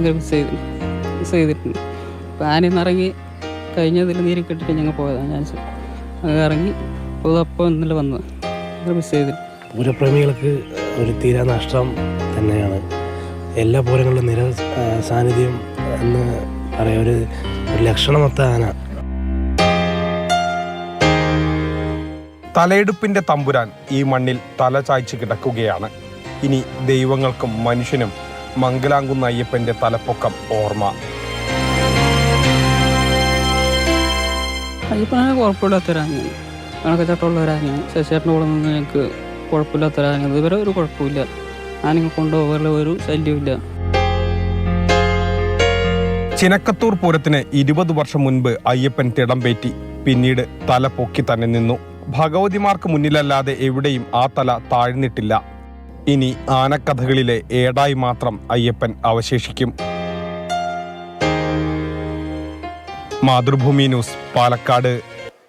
ഭയങ്കര മിസ് ചെയ്തിട്ടുണ്ട്. അപ്പോൾ ആനയിൽ ഇറങ്ങി കഴിഞ്ഞതിൽ നീര് കെട്ടിട്ട് ഞങ്ങൾ പോയതാണ്. ഞാൻ ഇറങ്ങി അപ്പോൾ ഇന്നലെ വന്നത്. മിസ് ചെയ്തിട്ട് പൂരപ്രേമികൾക്ക് ഒരു തീരാ നഷ്ടം തന്നെയാണ്. എല്ലാ പൂരങ്ങളിലും സാന്നിധ്യം എന്ന് പറയാം, ഒരു ലക്ഷണമൊത്ത ആന. തലയെടുപ്പിന്റെ തമ്പുരാൻ ഈ മണ്ണിൽ തല ചായ്ച്ച് കിടക്കുകയാണ്. ഇനി ദൈവങ്ങൾക്കും മനുഷ്യനും മംഗലാംകുന്ന് അയ്യപ്പന്റെ തലപ്പൊക്കം ഓർമ്മ. അയ്യപ്പനെ കുഴപ്പമില്ലാത്തൊരാനാണ്, കണക്കച്ചാട്ടമുള്ളവരാനാണ്. ശശിയേട്ടൻ്റെ കൂടെ നിന്ന് ഞങ്ങൾക്ക് കുഴപ്പമില്ലാത്തൊരാനാണ്. ഇതുവരെ ഒരു കുഴപ്പമില്ല. ആനകൾ കൊണ്ടുപോകാനുള്ള ഒരു ശല്യമില്ല. ചിനക്കത്തൂർ പൂരത്തിന് 20 വർഷം മുൻപ് അയ്യപ്പൻ തിടംപേറ്റി. പിന്നീട് തല പൊക്കി തന്നെ നിന്നു. ഭഗവതിമാർക്ക് മുന്നിലല്ലാതെ എവിടെയും ആ തല താഴ്ന്നിട്ടില്ല. ഇനി ആനക്കഥകളിലെ ഏടായി മാത്രം അയ്യപ്പൻ അവശേഷിക്കും. മാതൃഭൂമി ന്യൂസ്, പാലക്കാട്.